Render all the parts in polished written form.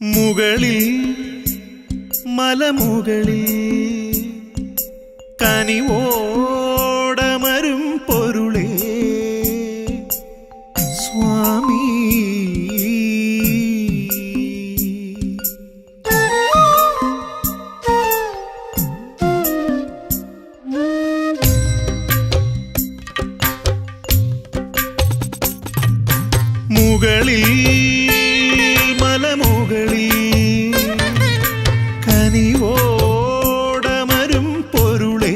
മുകളിൽ മലമുകളിൽ കനിവോടമരും പൊരുളേ സ്വാമി. മുകളിൽ മലമുകളിൽ കനിവോടമരും പൊരുളേ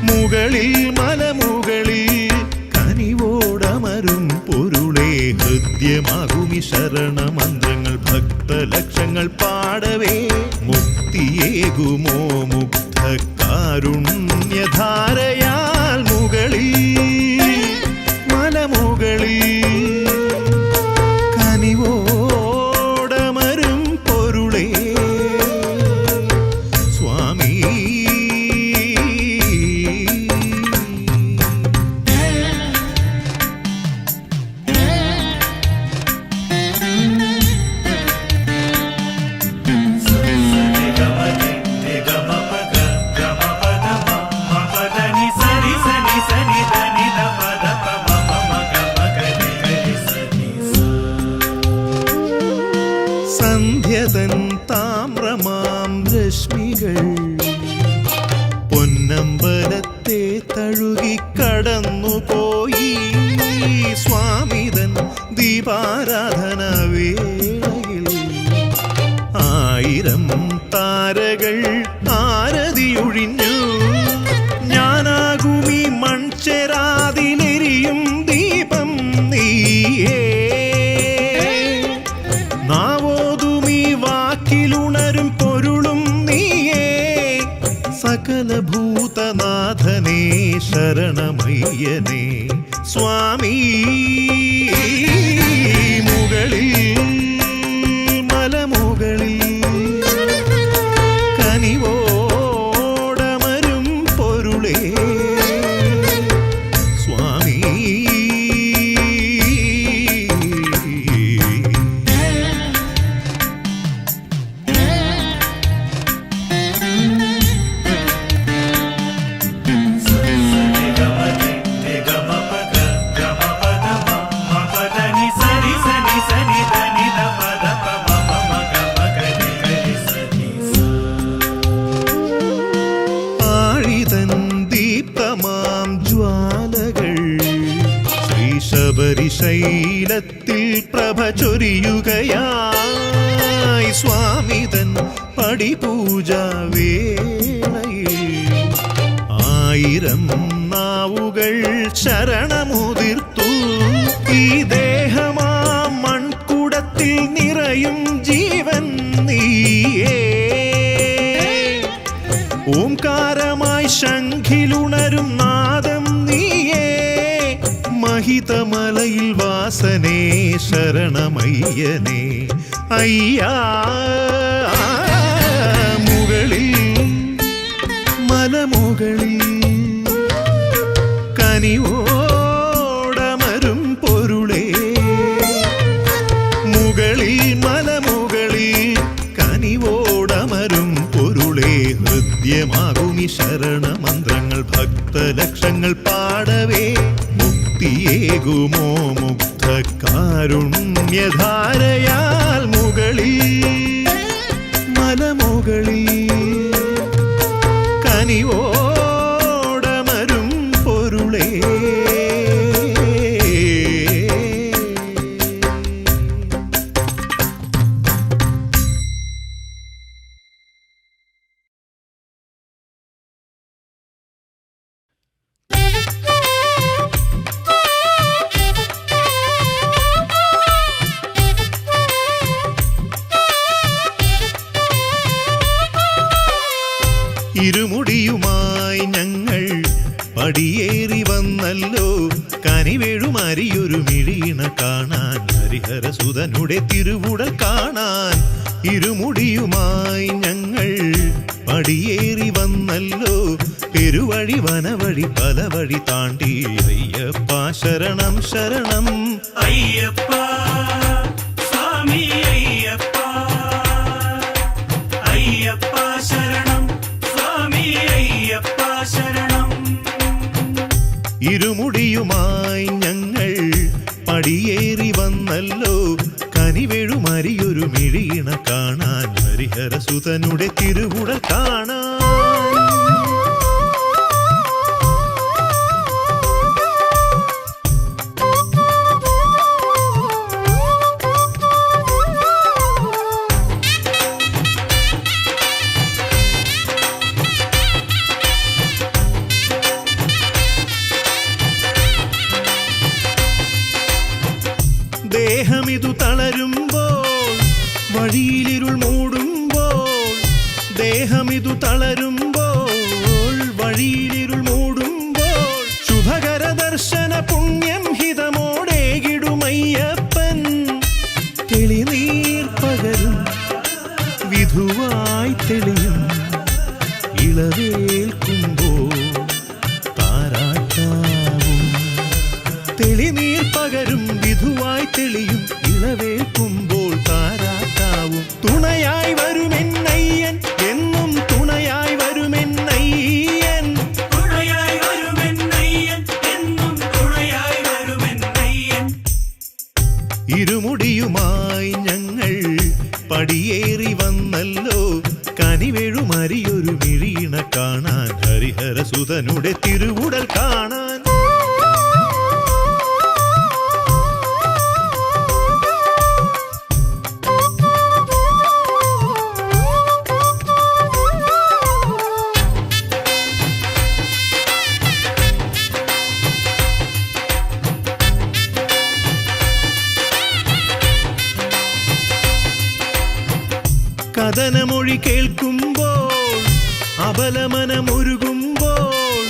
മുകളിൽ മലമുകളിൽ കനിവോടമരും പൊരുളേ ഹൃദ്യമാകുമി ശരണമന്ത്രങ്ങൾ ഭക്തലക്ഷങ്ങൾ പാടവേ മുക്തിയേകുമോ മുഗ്ധ കാരുണ്യധാരയാൽ മുകളിൽ മലമുകളിൽ കനിവോടമരും പൊരുളേ സ്വാമി. സന്ധ്യതൻ താമ്രമാം രശ്മികൾ പൊന്നമ്പലത്തെ തഴുകിക്കടന്നുപോയി സ്വാമിതൻ ദീപാരാധന വേളയിൽ ആയിരം താരകൾ ആരതിയൊഴിഞ്ഞു ഞാനാകുമീ മൺചെരാതിലെരിയും ദീപം നീയേ നാവോതുമീ വാക്കിലുണരും പൊരുളും നീയേ സകല ഭൂതനാഥനേ ശരണമയ്യനേ സ്വാമി. മുകളിൽ മലമുകളിൽ കനിവോടമരും പൊരുളേ സ്വാമി. ദീപ്തമാം ജ്വാലകൾ ശ്രീശബരിശൈലത്തിൽ പ്രഭ ചൊരിയുകയായി സ്വാമിതൻ പടിപൂജാ വേളയിൽ ആയിരം നാവുകൾ ശരണമുതിർത്തു ഈ ദേഹമാം മൺകുടത്തിൽ നിറയും ജീവൻ നീയേ ഓംകാരമായി ശംഖിലുണരും നാദം നീയേ മഹിതമലയിൽ വാസനേ ശരണമയ്യനേ അയ്യാ. മുകളിൽ മലമുകളിൽ കനിവോടമരും പൊരുളേ മുകളിൽ മലമുകളിൽ കനിവോടമരും പൊരുളേ ഹൃദ്യമാകുമി ശരണമന്ത്രങ്ങൾ ഭക്തലക്ഷങ്ങൾ പാടവേ മുക്തിയേകുമോ മുഗ്ധ കാരുണ്യധാരയാൽ മുകളിൽ മലമുകളിൽ കനിവോടമരും പൊരുളേ. ഇരുമുടിയുമായി ഞങ്ങൾ പടിയേറി വന്നല്ലോ കനിവേഴുമാരിയൊരു മിഴീണ കാണാൻ ഹരിഹരസുതനുടെ തിരുവുടൽ കാണാൻ. ഇരുമുടിയുമായി ഞങ്ങൾ പടിയേറി വന്നല്ലോ പെരുവഴി വനവഴി പല വഴി താണ്ടി അയ്യപ്പ ശരണം ശരണം അയ്യപ്പ സ്വാമി. കനിവേഴുമരിയൊരു മിഴിയിണ കാണാൻ ഹരിഹരസുതനുടെ തിരുവുടൽ കാണാൻ. ദേഹമിതു തളരുമ്പോൾ വഴിയിലിരുൾ മൂടുമ്പോൾ, ദേഹമിതു തളരുമ്പോൾ വഴിയിലിരുൾ മൂടുമ്പോൾ, ശുഭകര ദർശന പുണ്യം ഹിതമോടേകിടുമയ്യപ്പൻ. തെളിനീർ പകരും വിധുവായി തെളിയും ഇളവേൽക്കുമ്പോൾ താരാട്ടാവും. തെളിനീർ പകരും വിധുവായി തെളിയും ഇളവേൽക്കുമ്പോൾ താരാട്ടാവും. തുണയായി വരുമെന്നയ്യൻ എന്നും തുണയായി വരുമെന്നയ്യൻ, തുണയായി വരുമെന്നയ്യൻ എന്നും തുണയായി വരുമെന്നയ്യൻ. ഇരുമുടിയുമായി ഞങ്ങൾ പടിയേറി വന്നല്ലോ കനിവേഴുമരിയൊരു മിഴിയിണ കാണാൻ ഹരിഹരസുതനുടെ തിരുവുടൽ കാണാൻ. കഥനമൊഴി കേൾക്കുമ്പോൾ അബലമനമൊരുകുമ്പോൾ,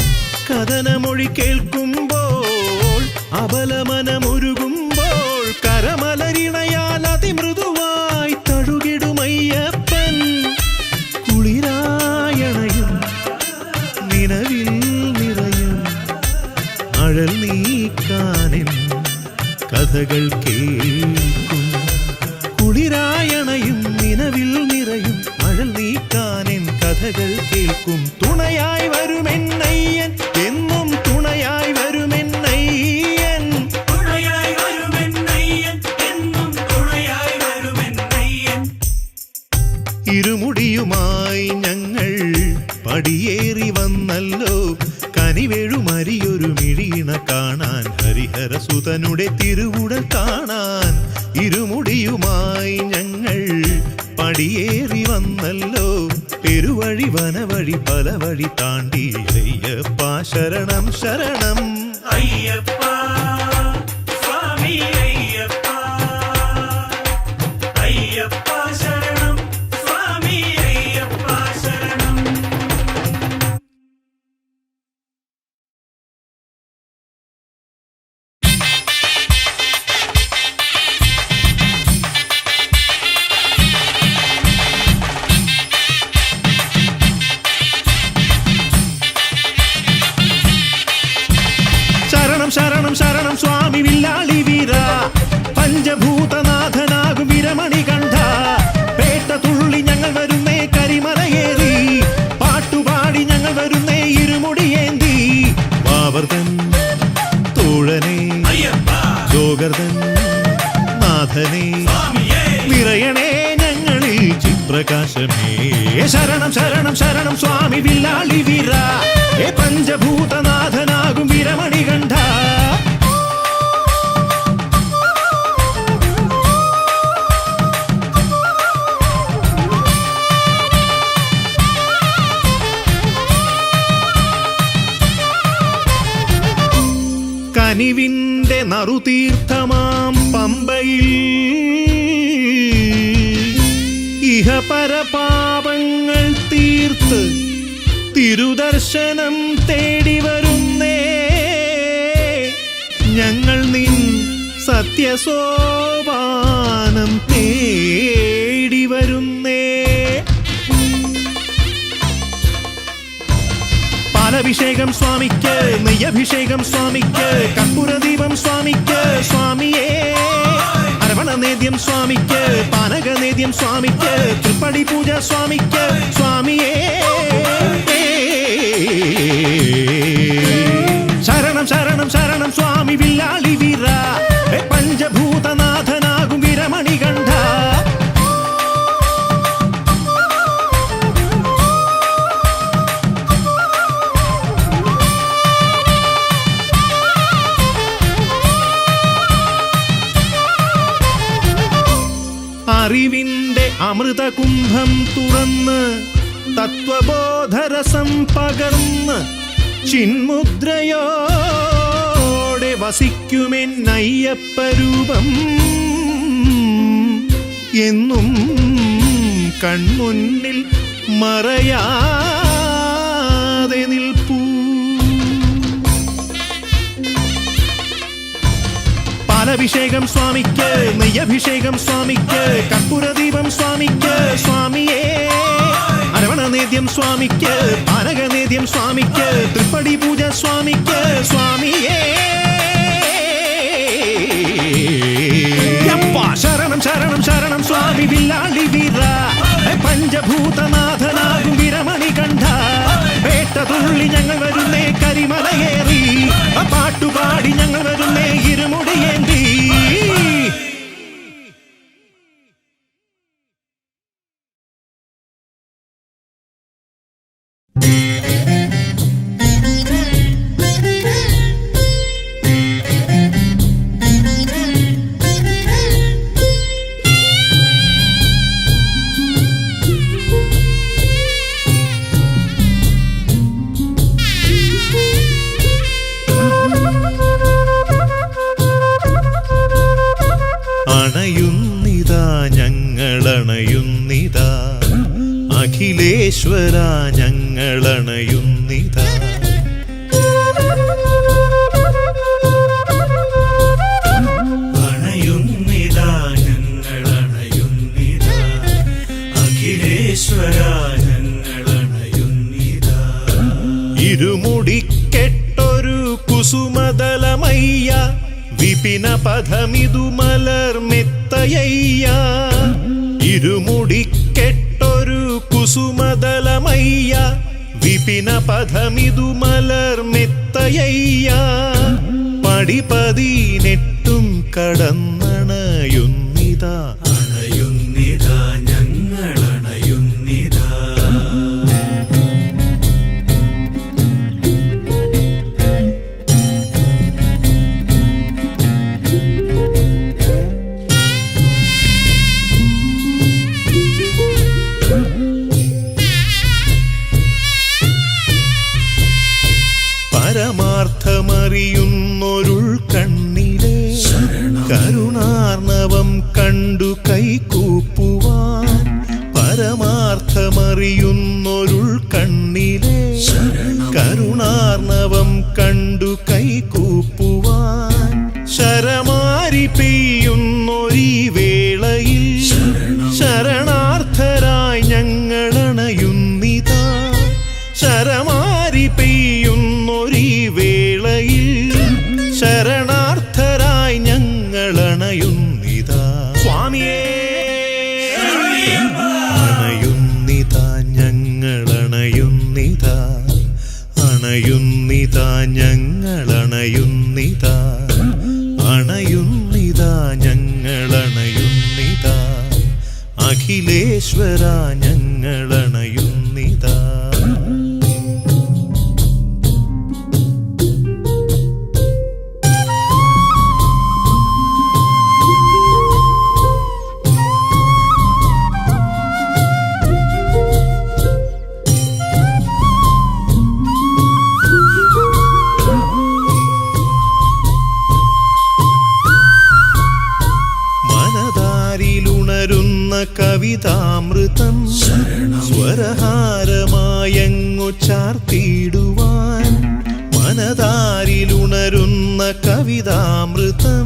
കഥനമൊഴി കേൾക്കുമ്പോൾ അബലമനമൊരുകുമ്പോൾ, കരമലരിണയാൽ അതിമൃദുവായി തഴുകിടുമയ്യപ്പൻ. കുളിരായണയും നിലവിൽ നിറയും അഴൽ നീക്കാനെൻ കഥകൾ കേൾക്കും. കുളിരായണയും നിലവിൽ നിറയും അഴൽ നീക്കാനെൻ കഥകൾ കേൾക്കും. തുണയായി വരുമെന്നയ്യൻ എന്നും തുണയായി വരുമെന്നയ്യൻ, തുണയായി വരുമെന്നയ്യൻ എന്നും തുണയായി വരുമെന്നയ്യൻ. ഇരുമുടിയുമായി ഞങ്ങൾ പടിയേറി വന്നല്ലോ കനിവേഴുമരിയൊരു മിഴിയിണ കാണാൻ ഹരിഹരസുതനുടെ തിരുവുടൽ കാണാൻ. ഇരുമുടിയുമായി ഞങ്ങൾ പടിയേറി വന്നല്ലോ പെരുവഴി വനവഴി പല വഴി താണ്ടി അയ്യപ്പ ശരണം ശരണം. അയ്യപ്പ സ്വാമി അയ്യപ്പ, അയ്യപ്പ ശരണം സ്വാമി അയ്യപ്പ ശരണം. ശരണം ശരണം സ്വാമി വില്ലാളി വീര, പഞ്ചഭൂതനാഥനാകും വിരമണി കണ്ഠ. പേട്ട തുള്ളി ഞങ്ങൾ വരുന്നേ കരിമലയേറി, പാട്ടുപാടി ഞങ്ങൾ വരുന്നേ ഇരുമുടിയേന്തി. വാവർതൻ തോഴനെ ജോഗർദൻ നാഥനെ നിറയണേ ഞങ്ങളിൽ ചിത്രകാശമേ. ശരണം ശരണം ശരണം സ്വാമി വില്ലാളി വീര, പഞ്ചഭൂതനാഥനാകും വിരമണി കണ്ഠ. കനിവിന്റെ നറുതീർത്ഥമാം പമ്പയിൽ ഇഹപരപാപങ്ങൾ തീർത്ത് തിരുദർശനം തേടി വരുന്നേ ഞങ്ങൾ നിൻ സത്യസോപാനം തേടി വരുന്നേ. പാലഭിഷേകം സ്വാമിക്ക്, നെയ്യഭിഷേകം സ്വാമിക്ക്, കർപ്പൂരദീപം സ്വാമിക്ക് സ്വാമിയേ. അരവണനേദ്യം സ്വാമിക്ക്, പാനകനേദ്യം സ്വാമിക്ക്, തൃപ്പടി പൂജ സ്വാമിക്ക് സ്വാമിയേ. ശരണം ശരണം ശരണം സ്വാമി വില്ലാളി വീര, പഞ്ചഭൂതനാഥനാകും വിരമണി കണ്ഠ. അറിവിന്റെ അമൃതകുംഭം തുറന്ന് തത്വബോധരസം പകർന്ന് ചിന്മുദ്രയോടെ വസിക്കുമെന്നയ്യപ്പരൂപം എന്നും കൺമുന്നിൽ മറയാതെ നിൽപ്പൂ. പാലഭിഷേകം സ്വാമിക്ക്, നെയ്യഭിഷേകം സ്വാമിക്ക്, കർപ്പൂരദീപം സ്വാമിക്ക് സ്വാമിയേ. അരവണനേദ്യം സ്വാമിക്ക്, പാനകനേദ്യം സ്വാമിക്ക്, തൃപ്പടി പൂജ സ്വാമിക്ക് സ്വാമിയേ. ശരണം ശരണം ശരണം സ്വാമി വില്ലാളി വീര, പഞ്ചഭൂതനാഥനാകും വിരമണി കണ്ഠ. വേട്ട തുള്ളി ഞങ്ങൾ വരുന്നേ കരിമലയേറി, പാട്ടുപാടി ഞങ്ങൾ വരുന്നേ ഇരുമുടിയേന്തി. അണയുന്നിതാ ഞങ്ങളണയുന്നിതാ, അഖിലേശ്വര ഞങ്ങളണയുന്നിതാ. അണയുന്നിതാ ഞങ്ങളണയുന്നിതാ, അഖിലേശ്വര ഞങ്ങളണയുന്നിതാ. ഇരുമുടിക്കെട്ടൊരു കുസുമദലമയ്യ, വിപിന പഥമിതു മലർമെത്തയ്യ. ഇരുമുടിക്കെട്ടൊരു കുസുമദലമയ്യ, വിപിന പഥമിതു മലർമെത്തയ്യ. പടിപതിനെട്ടും കടന്നണയുന്നിതാ, അണയുന്നിതാ ഞങ്ങളണയുന്നിതാ. പരമാർത്ഥമറിയുന്നൊരുൾ കണ്ണിലെ കരുണാർണവം കണ്ടു കൈകൂപ്പുവാൻ. പരമാർത്ഥമറിയുന്നൊരുൾ കണ്ണിലെ കരുണാർണവം കണ്ടു കൈകൂപ്പുവാൻ. ശരമാരി പെയ്യുന്നൊരീ വേളയിൽ ശരണാർത്ഥരായി ഞങ്ങളണയുന്നിതാ. ശരമാരി പെയ്യുന്നൊരീ വേളയിൽ ശരണാർത്ഥരായി ഞങ്ങളണയുന്നിതാ സ്വാമിയേ. അണയുന്നിതാ ഞങ്ങളണയുന്നിതാ, അണയുന്നിതാ ഞങ്ങളണയുന്നിതാ, അണയുന്നിതാ ഞങ്ങളണയുന്നിതാ, അഖിലേശ്വര ഞങ്ങളണയുന്നിതാ. മനതാരിലുണരുന്ന കവിതാമൃതം സ്വരഹാരമായങ്ങു ചാർത്തിയിടുവാൻ. മനതാരിലുണരുന്ന കവിതാമൃതം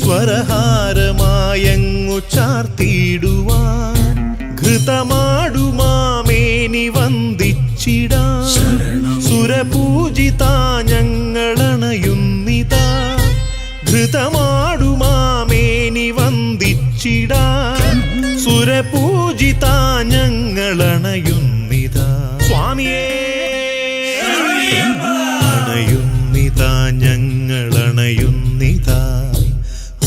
സ്വരഹാരമായങ്ങു ചാർത്തിയിടുവാൻ. ഘൃതമാടുമാമേനി വന്ദിച്ചിടാൻ സുരപൂജിതാ ഞങ്ങളണയുന്നിതാ. ഘൃതമാടുമാമേനി വന്ദിച്ചിടാൻ സുരപൂജിതാ ഞങ്ങളണയുന്നിതാ സ്വാമിയേ. അണയുന്നിതാ ഞങ്ങളണയുന്നിതാ,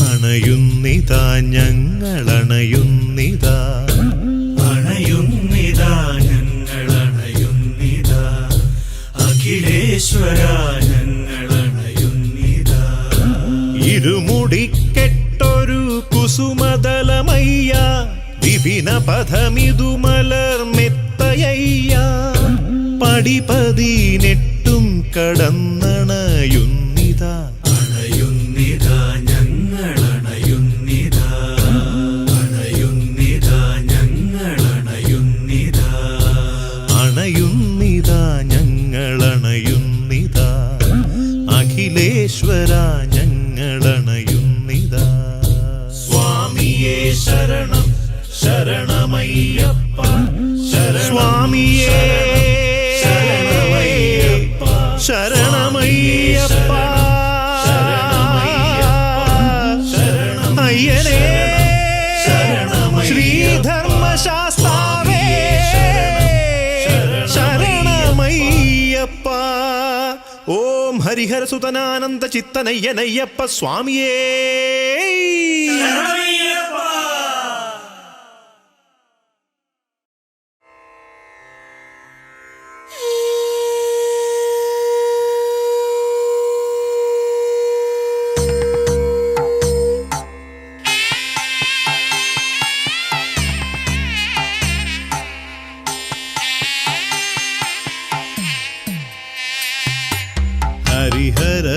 അണയുന്നിതാ ഞങ്ങളണയുന്നിതാ, അണയുന്നിതാ ഞങ്ങളണയുന്നിതാ, അഖിലേശ്വര ഞങ്ങളണയുന്നിതാ. ഇരുമുടിക്കെട്ടൊരു കുസുമദല ശരണമയ്യ വിപിന പഥമിതു മലർമെത്തയ്യ പടിപതിനെട്ടും കടന്നണയുന്നിതാ അണയുന്നിതാ ഞങ്ങളണയുന്നിതാ അണയുന്നിതാ ഞങ്ങളണയുന്നിതാ അണയുന്നിതാ ഞങ്ങളണയുന്നിതാ അഖിലേശ്വര ഞങ്ങളണയുന്നിതാ സ്വാമിയേ ശരണം ശരണമയ്യപ്പ സ്വാമിയേ ശരണമയ്യപ്പ അയ്യനേ ശ്രീധർമ്മശാസ്താവേ ശരണമയ്യപ്പ ഓം ഹരിഹരസുതനാനന്ദ ചിത്തനയ്യനയ്യപ്പ സ്വാമിയേ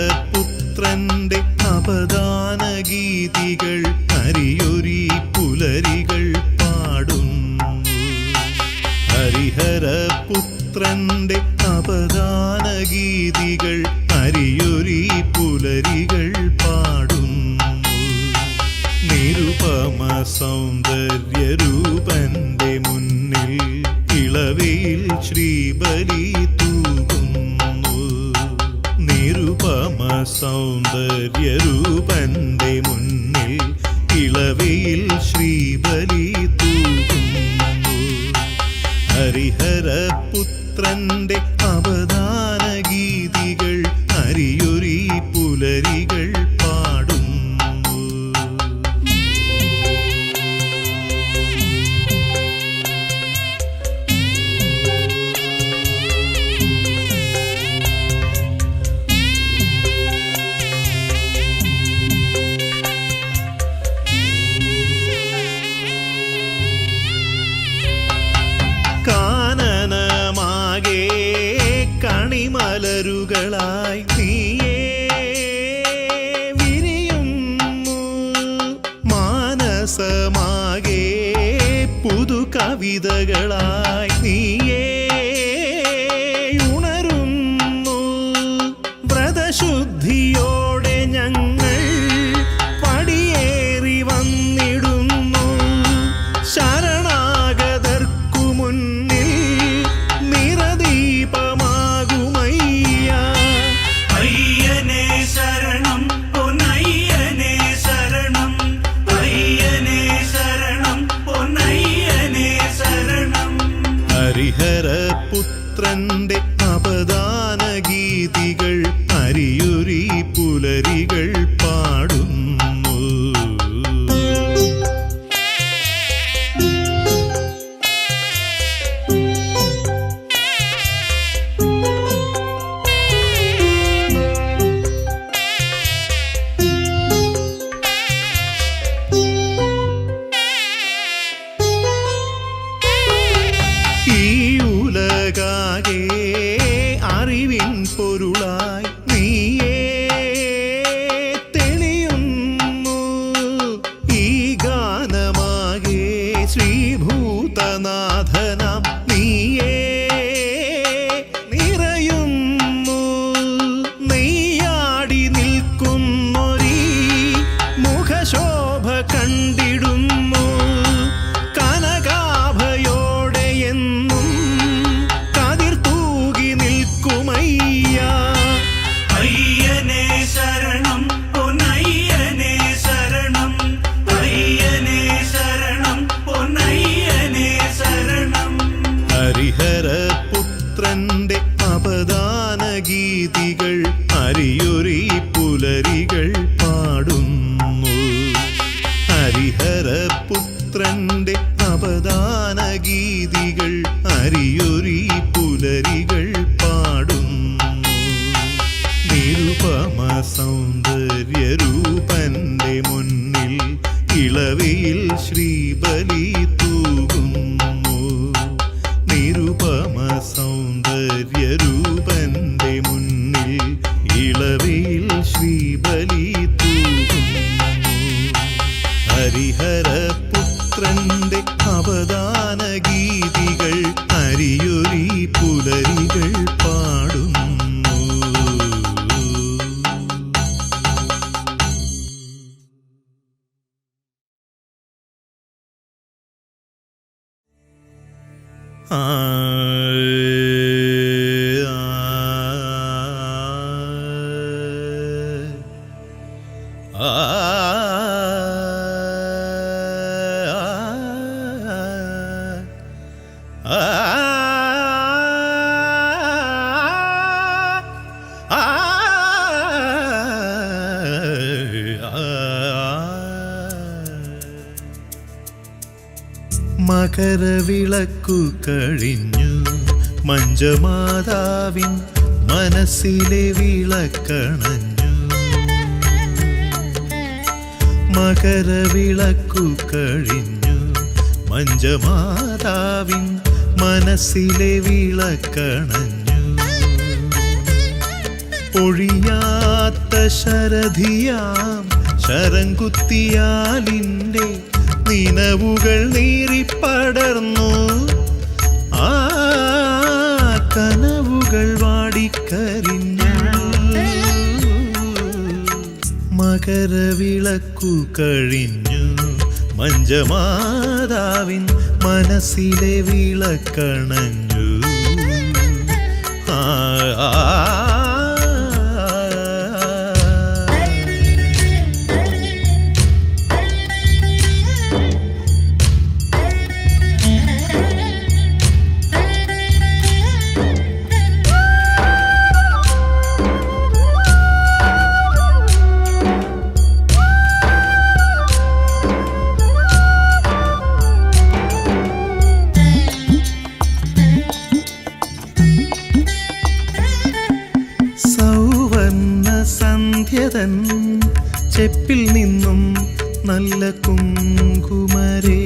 ഹരിഹരപുത്രന്റെ അപദാന ഗീതികൾ ഹരിയൊരി പുലരികൾ പാടുന്നു ഹരിഹരപുത്രന്റെ അപദാന ഗീതികൾ ഹരിയൊരി പുലരികൾ പാടുന്നു നിരുപമ സൗന്ദര്യരൂപന്റെ മുന്നിൽ ഇളവയിൽ ശ്രീബലി നിരുപമ സൗന്ദര്യരൂപന്റെ മുന്നിൽ ഇളവയിൽ ശ്രീബലി തൂകുന്നു ഹരിഹരപുത്രന്റെ അപദാന ഗീതികൾ ഹരിയൊരി പുലരികൾ പാടുന്നു കാനനമാകെ കണിമലരുകളായി നീയേ വിരിയുന്നു മാനസമാകെ പുതു കവിതകളായി നീയേ ഉണരുന്നു വ്രതശുദ്ധിയോടെ ഞങ്ങൾ പടിയേറി വന്നിടുന്നു ശരണാഗതർക്കു മുന്നിൽ നിറദീപമാകുമയ്യ അയ്യനേ ശരണം പൊന്നയ്യനേ ശരണം അയ്യനേ ശരണം പൊന്നയ്യനേ ശരണം ഹരിഹരപുത്രന്റെ അപദാന ഗീതികൾ ഹരിയൊരി പുലരികൾ പാടുന്നു ഈ ഉലകാകെ അറിവിൻ പൊരുളായി നീയേ തെളിയുന്നു ഈ ഗാനമാകെ ശ്രീഭൂതനാഥനാം നീയേ നിറയുന്നു നെയ്യാടി നിൽക്കുന്നൊരീ മുഖശോഭ കണ്ടിടുന്നു കനകാഭയോടെ എന്നും കതിർ തൂകി നിൽക്കുമയ്യ അയ്യനേ ശരണം പൊന്നയ്യനേ ശരണം അയ്യനേ ശരണം പൊന്നയ്യനേ ശരണം ശ്രീബലി തൂകുന്നു. നിരുപമ സൗന്ദര്യരൂപന്റെ മുന്നിൽ ഇളവയിൽ ശ്രീബലി തൂകുന്നു. ഹരിഹരപുത്രന്റെ അവദാന ഗീതികൾ അരിയൊരി പുലരികൾ പാടുന്നു. മകരവിളക്കു കഴിഞ്ഞു മഞ്ജമാതാവിൻ മനസ്സിലെ വിളക്കണഞ്ഞു. മകരവിളക്കു കഴിഞ്ഞു മഞ്ജമാതാവിൻ മനസ്സിലെ വിളക്കണഞ്ഞു. ഒഴിയാത്ത ശരധിയാം ശരംകുത്തിയാലിൻ്റെ നിനവുകൾ നീറിപ്പടർന്നു. ആ കനവുകൾ വാടിക്കരിഞ്ഞു. മകരവിളക്കു കഴിഞ്ഞു മഞ്ജമാതാവിൻ മനസ്സിലെ വിളക്കണഞ്ഞു. സന്ധ്യതൻ ചെപ്പിൽ നിന്നും നല്ല കുങ്കുമരേണുതിർന്നു.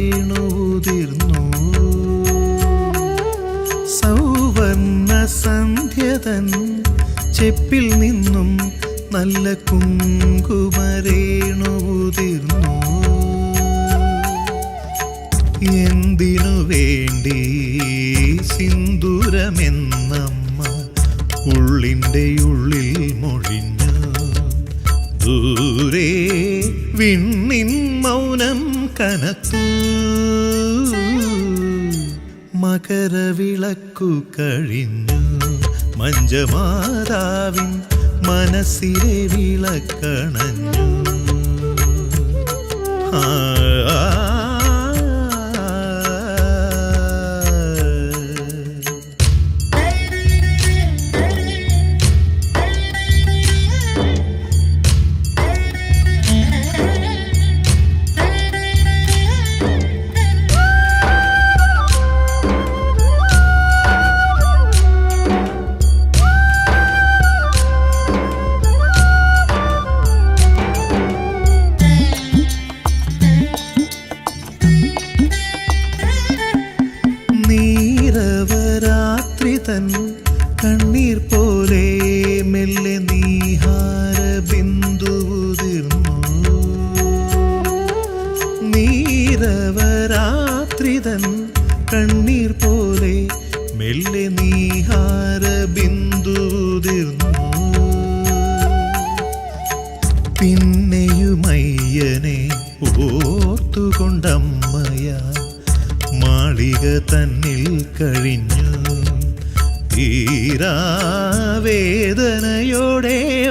സൗവർണ്ണ സന്ധ്യതൻ ചെപ്പിൽ നിന്നും നല്ല കുങ്കുമരേണുതിർന്നു. എന്തിനു വേണ്ടി സിന്ദൂരമെന്നമ്മ ഉള്ളിൻ്റെ ഉള്ളിൽ മൊഴിഞ്ഞു. ദൂരെ വിണ്ണിൻ മൗനം കനത്തു. മകരവിളക്കു കഴിഞ്ഞു മഞ്ജമാതാവിൻ മനസ്സിലെ വിളക്കണഞ്ഞു. കണ്ണീർ പോലെ മെല്ലെ നീഹാര ബിന്ദുതിർന്നു. നീരവരാത്രിതൻ കണ്ണീർ പോലെ മെല്ലെ നീഹാര ബിന്ദുതിർന്നു. പിന്നെയുമയ്യനെ ഓർത്തുകൊണ്ടമ്മയ മാളിക തന്നിൽ കഴിഞ്ഞു. തീരാവേദനയോടെ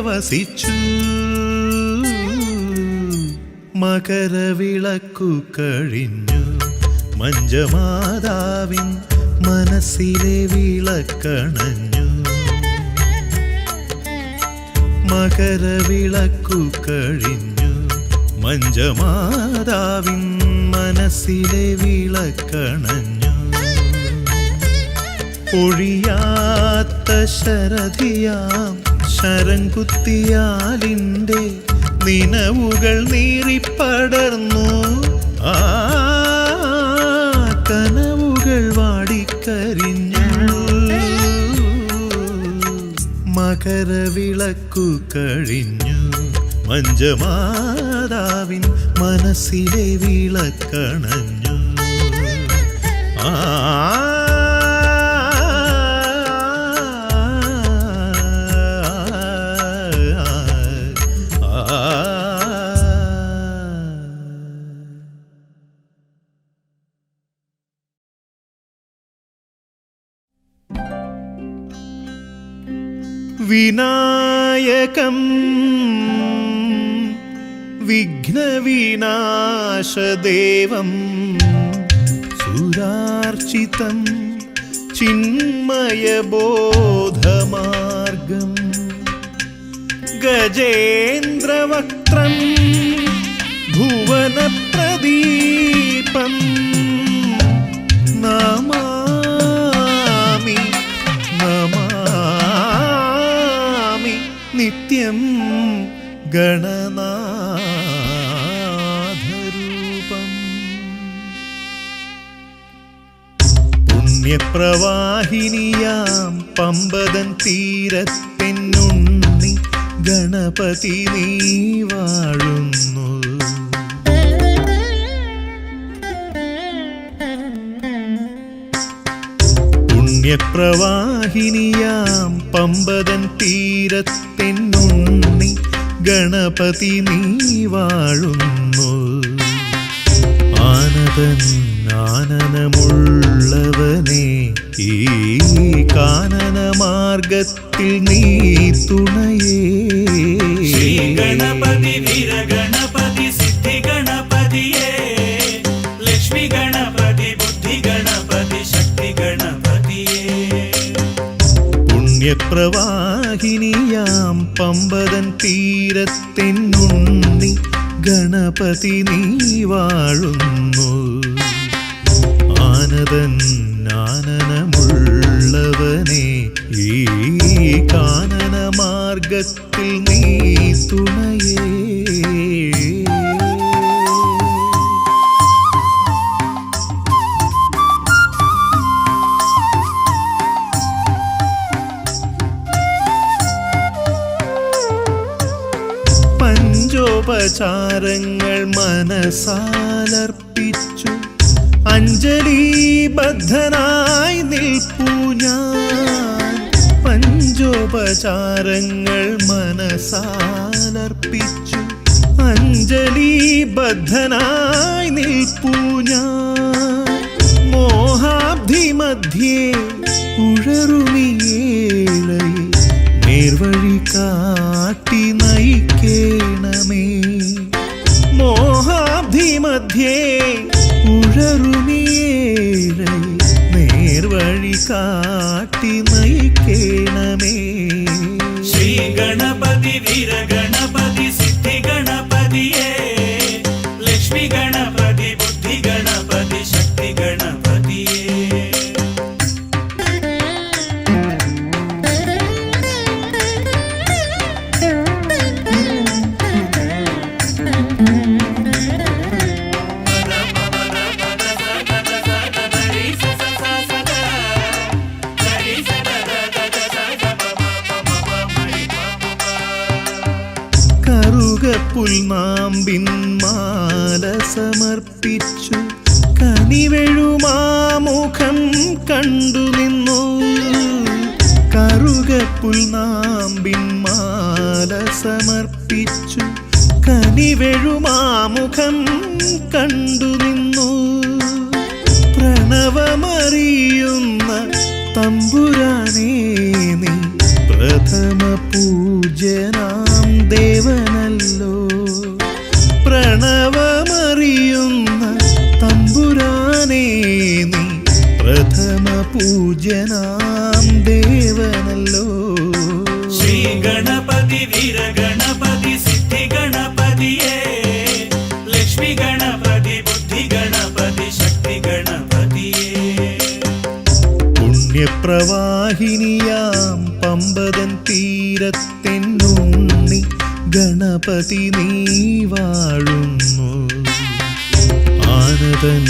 വസിച്ചു. മകരവിളക്കു കഴിഞ്ഞു മഞ്ജമാതാവിൻ മനസ്സിലെ വിളക്കണഞ്ഞു. മകരവിളക്കു കഴിഞ്ഞു മഞ്ജമാതാവിൻ മനസ്സിലെ വിളക്കണഞ്ഞു. ഒഴിയാത്ത ശരധിയാം ശരംകുത്തിയാലിൻ്റെ നിനവുകൾ നീറിപ്പടർന്നു. ആ കനവുകൾ വാടിക്കരിഞ്ഞു. മകരവിളക്കു കഴിഞ്ഞു. മഞ്ജമാതാവിൻ മനസ്സിലെ വിളക്കണഞ്ഞു. ആ വിനായകം വിഘ്നവിനാശദേവം സുരാർച്ചിതം ചിന്മയബോധമാർഗം ഗജേന്ദ്രവക്ത്രം ഭുവനപ്രദീപം നമാമി നമാമി നിത്യം ഗണനാഥരൂപം. പുണ്യപ്രവാഹിനിയാം പമ്പതൻ തീരത്തെന്നുണ്ണി ഗണപതി നീ വാഴുന്നു. പുണ്യപ്രവാഹിനിയാം പമ്പതൻ തീരത്തെന്നുണ്ണി ഗണപതി നീ വാഴുന്നു. ആനന്ദൻ ആനനമുള്ളവനെ ഈ കാനന മാർഗത്തിൽ നീ തുണയേ. ശ്രീ ഗണപതി വീര ഗണപതി സിദ്ധി ഗണപതിയേ ലക്ഷ്മി ഗണപതി ബുദ്ധി ഗണപതി ശക്തി ഗണപതിയേ. പുണ്യപ്രവാഹിനിയാം പമ്പതൻ തീരത്തെന്നുണ്ണി ഗണപതി നീ വാഴുന്നു. ആനന്ദൻ ആനനമുള്ളവനെ ഈ കാനന മാർഗത്തിൽ നീ തുണയേ. പഞ്ചോപചാരങ്ങൾ മനസാലർപ്പിച്ചു അഞ്ജലിബദ്ധനായി നിൽപ്പു ഞാൻ. പഞ്ചോപചാരങ്ങൾ മനസാലർപ്പിച്ചു അഞ്ജലിബദ്ധനായി നിൽപ്പു ഞാൻ. മോഹാബ്ധി മധ്യേ ഉഴറുമിയേളയെ നേർവഴി കാട്ടി നയിക്കേണമേ. മോഹാബ്ധി മധ്യേ ഉഴറുമിയേളയെ നേർവഴി കാട്ടി നയിക്കേണമേ. ശ്രീ ഗണപതി വീര ഗണപതി സിദ്ധി ഗണപതിയേ ലക്ഷ്മി ഗണപതി ബുദ്ധി ഗണപതി ശക്തി ഗണപതിയേ. പുൽനാമ്പിൻ മാല സമർപ്പിച്ചു കനിവെഴുമാമുഖം കണ്ടു നിന്നു. കറുകപ്പുൽനാമ്പിൻ മാല സമർപ്പിച്ചു കനിവെഴുമാമുഖം കണ്ടു നിന്നു. പ്രണവമറിയുന്ന തമ്പുരാനേ നീ പ്രഥമ പൂജ്യനാം ദേവനല്ലോ. പ്രണവമറിയുന്ന തമ്പുരാനേ നീ പ്രഥമ പൂജ്യനാം ദേവനല്ലോ. ശ്രീ ഗണപതി വീര ഗണപതി സിദ്ധി ഗണപതിയേ ലക്ഷ്മി ഗണപതി ബുദ്ധി ഗണപതി ശക്തി ഗണപതിയേ. പുണ്യപ്രവാഹിനിയാം പമ്പതൻ തീരത്തെന്നുണ്ണി ഗണപതി നീ വാഴുന്നു. ആനന്ദൻ തൻ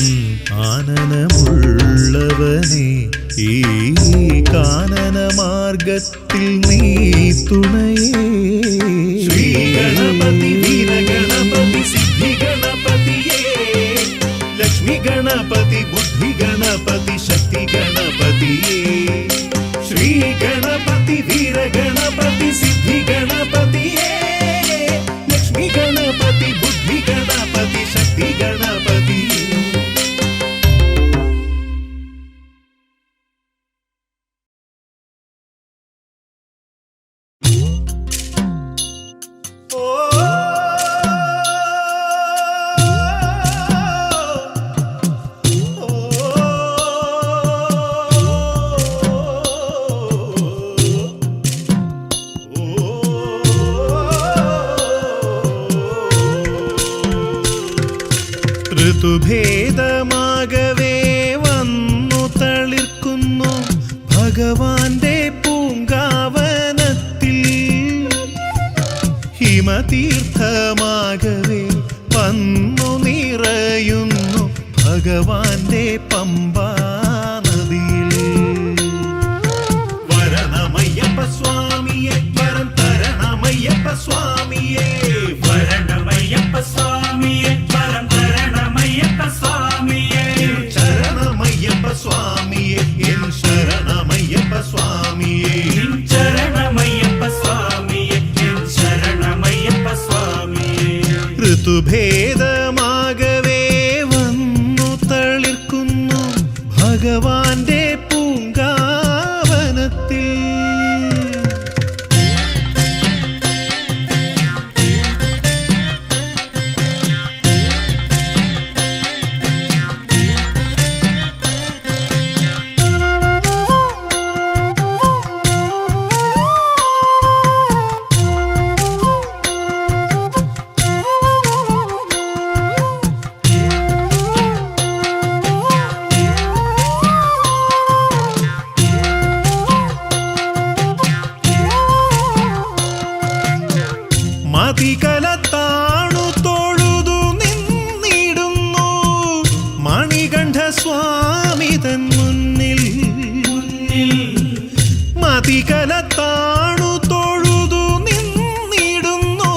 ആനനമുള്ളവനെ ഈ കാനന മാർഗത്തിൽ നീ തുണയേ. ശ്രീ ഗണപതി വീരഗണപതി സിദ്ധി ഗണപതിയേ, ലക്ഷ്മി ഗണപതി ബുദ്ധി ഗണപതി ശക്തി ഗണപതിയേ. ശ്രീ ഗണപതി വീരഗണപതി സിദ്ധി ഗണപതിയേ, ലക്ഷ്മി ഗണപതി ബുദ്ധി ഗണപതി ശക്തി ഗണപതിയേ. ഋതുഭേദമാകവേ വന്നു തളിർക്കുന്നു ഭഗവാന്റെ പൂങ്കാവനത്തിൽ. ഹിമതീർത്ഥമാകവേ വന്നു നിറയുന്നു ഭഗവാന്റെ പമ്പാ നദിയിൽ. വരണമയ്യപ്പ സ്വാമിയെ വരം തരണമയ്യപ്പ സ്വാമിയെ, വരണമയ്യപ്പ സ്വാമിയെ വരം തരണമയ്യപ്പ സ്വാമിയെ, ശരണമയ്യപ്പ സ്വാമിയെ എൻ ശരണമയ്യപ്പ സ്വാമിയെ. ശരണമയ്യപ്പ സ്വാമിയെ ശരണമയ്യപ്പ സ്വാമിയെ. ഋതുഭേദമാകവേ വന്നു തളിർക്കുന്നു ഭഗവാന്റെ പൂങ്കാവനത്തിൽ. മതികലത്താണു തൊഴുതു നിന്നിടുന്നു മണികണ്ഠ സ്വാമി തൻ മുന്നിൽ. മതികലത്താണു തൊഴുതു നിന്നിടുന്നു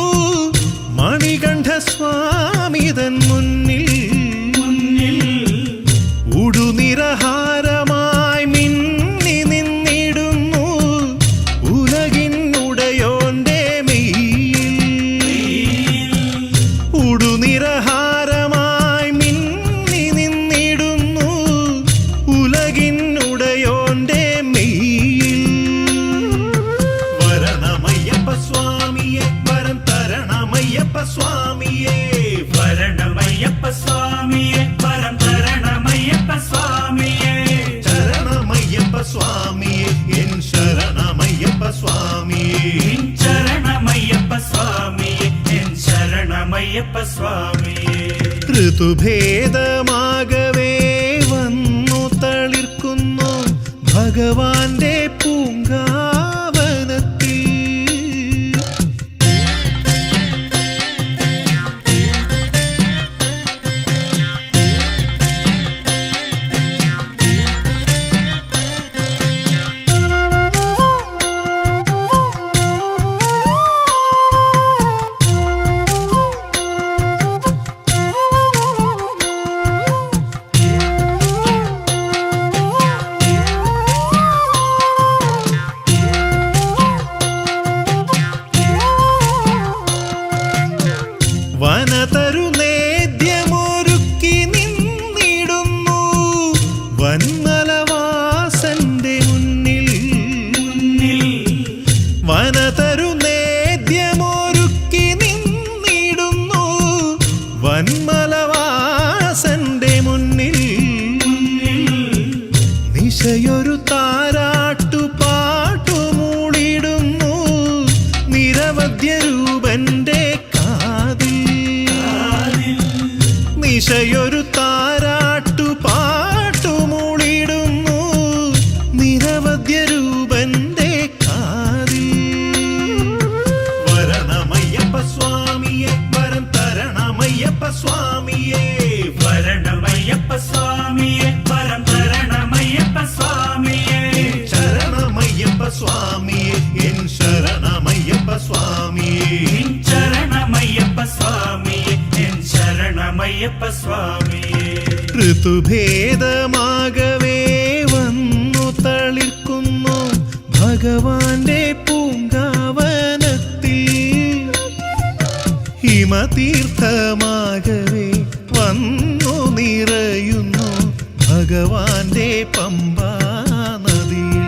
മണികണ്ഠ സ്വാമി തൻ മുന്നിൽ. ഉടുനിറഹാരമായി മിന്നി നിന്നിടുന്നു ഉലകിനുടയോന്റെ ഉടുനിറഹാരമായി മിന്നി നിന്നിടുന്നു ഉലകിനുടയോന്റെ മെയ്യിൽ. വരണമയ്യപ്പ സ്വാമിയെ വരം തരണമയ്യപ്പ സ്വാമിയെ, വരണമയ്യപ്പ സ്വാമിയെ വരം തരണമയ്യപ്പ സ്വാമിയെ, ശരണമയ്യപ്പ സ്വാമിയെ എൻ ശരണമയ്യപ്പ സ്വാമിയെ. ശരണമയ്യപ്പ സ്വാമിയെ ശരണമയ്യപ്പ സ്വാമിയെ. ഋതുഭേദമാകവേ വന്നു തളിർക്കുന്നു ഭഗവാന്റെ പൂങ്കാവനത്തിൽ. വനതരുനേദ്യമൊരുക്കി നിന്നിടുന്നു വന്മലവാസന്റെ മുന്നിൽ. വനതരുനേദ്യമൊരുക്കി നിന്നിടുന്നു വന്മലവാസന്റെ മുന്നിൽ. നിശയൊരു താരാട്ടു പാട്ടുമൂളിടുന്നു നിരവധ്യരൂപന്റെ നിശയൊരു താരാട്ടു പാട്ടുമൂളിടുന്നു നിരവധ്യരൂപന്റെ കാതിൽ. വരണമയ്യപ്പ സ്വാമിയെ വരം തരണമയ്യപ്പ സ്വാമിയെ, വരണമയ്യപ്പ ഋതുഭേദമാകവേ വന്നു തളിർക്കുന്നു ഭഗവാന്റെ പൂങ്കാവനത്തിൽ. ഹിമതീർത്ഥമാകവേ വന്നു നിറയുന്നു ഭഗവാന്റെ പമ്പാ നദിയിൽ.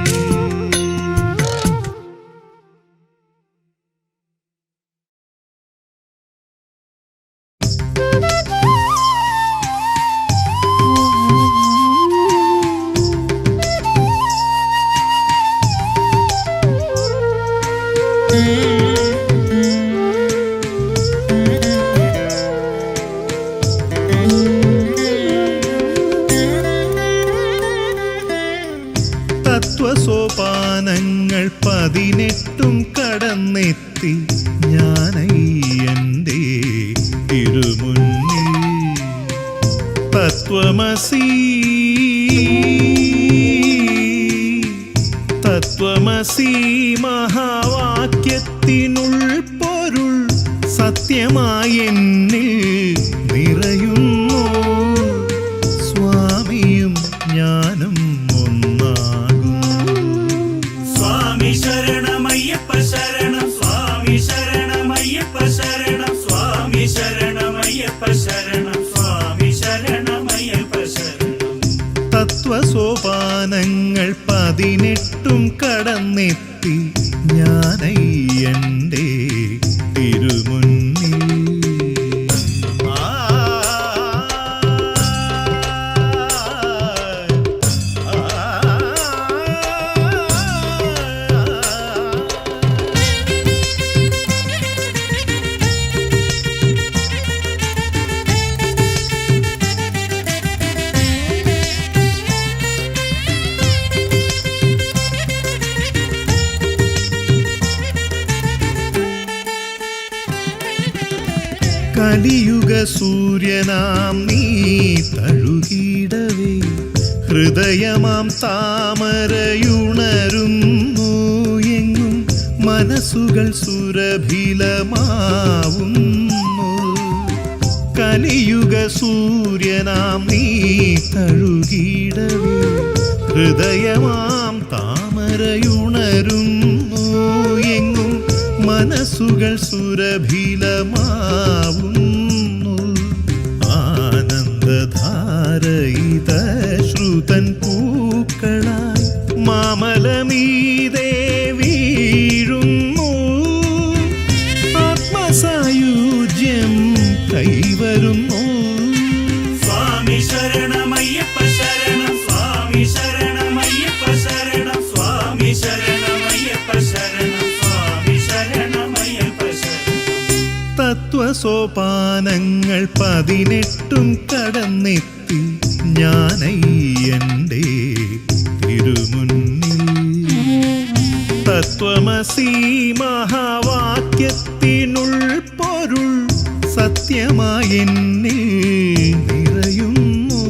തത്വസോപാനങ്ങൾ 18 കടന്നെത്തി ഞാനയ്യന്റെ തിരുമുന്നിൽ. തത്വമസി തത്വമസി മഹാവാക്യത്തിനുൾപ്പൊരുൾ സത്യമായി എന്നിൽ നിറയുന്നു. സ്വാമിയും ഞാനും സ്വാമി ശരണമയ്യപ്പ ശരണം സ്വാമി ശരണമയ്യപ്പ ശരണം സ്വാമി ശരണമയ്യപ്പ ശരണം സ്വാമി ശരണമയ്യപ്പ ശരണം. തത്വസോപാനങ്ങൾ 18 കടന്നെത്തി ഞാനയ്യന്റെ തിരുമുന്നിൽ. കലിയുഗ സൂര്യനാം നീ തഴുകിടവേ ഹൃദയമാം താമരയുണരുന്നു. എങ്ങും മനസ്സുകൾ സുരഭിലമാവുന്നു. കലിയുഗ സൂര്യനാം നീ തഴുകിടവേ ഹൃദയമാം താമരയുണരുന്നു. എങ്ങും മനസ്സുകൾ സുരഭിലമാവുന്നു. ആനന്ദധാരയിത ശ്രുതൻ പൂക്കളായി മാമലമീതേ വീഴുന്നു. ആത്മസായുജ്യം കൈവരുന്നു. സ്വാമി ശരണമയ്യപ്പ ശരണം സ്വാമി ശരണമയ്യപ്പ ശരണം സ്വാമി ശരണമയ്യപ്പ ശരണം സ്വാമി ശരണമയ്യപ്പ ശരണം. തത്വസോപാനങ്ങൾ 18 കടന്നെത്തി ഞാനയ്യന്റെ തിരുമുന്നിൽ. തത്വമസി മഹാവാക്യത്തിനുൾപ്പൊരുൾ സത്യമായി എന്നിൽ നിറയുന്നു.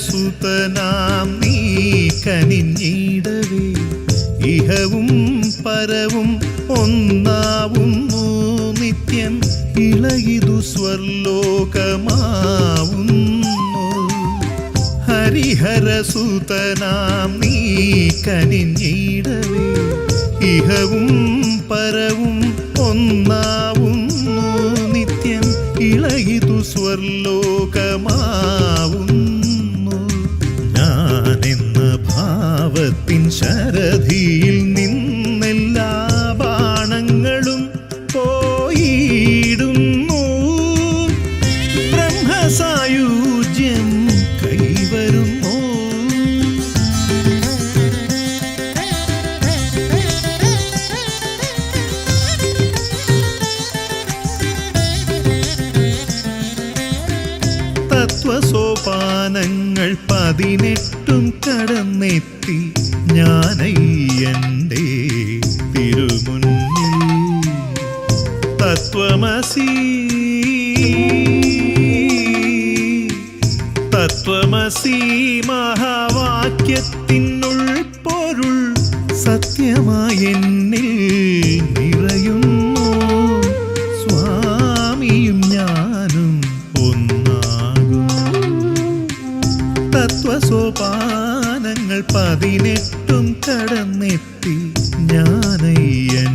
ഹരിഹരസുതനാം നീ കനിഞ്ഞിടവേ ഇഹവും പരവും ഒന്നാവുന്നു. നിത്യം ഇളകിതു സ്വർലോകമാവുന്നു. ഹരിഹരസുതനാം നീ കനിഞ്ഞിടവേ ഇഹവും പരവും ഒന്നാവുന്നു. നിത്യം ഇളകിതു സ്വർലോകമാവുന്നു. ഞാനെന്ന ഭാവത്തിൻ ശരധിയിൽ നിന്നെല്ലാ ബാണങ്ങളും പോയിടുന്നു. ബ്രഹ്മസായുജ്യം കൈവരുന്നു. തത്വസോപാനങ്ങൾ തത്വസോപാനങ്ങൾ 18 കടന്നെത്തി ഞാനയ്യൻ്റെ തിരുമുന്നിൽ. തത്വമസി തത്വമസി മഹാവാക്യത്തിനുൾ പൊരുൾ സത്യമായി എന്നിൽ നിറയുന്നു. സ്വാമിയും ഞാനും ഒന്നാകും. തത്വസോപാനങ്ങൾ 18 കടന്നെത്തി ഞാനയ്യൻ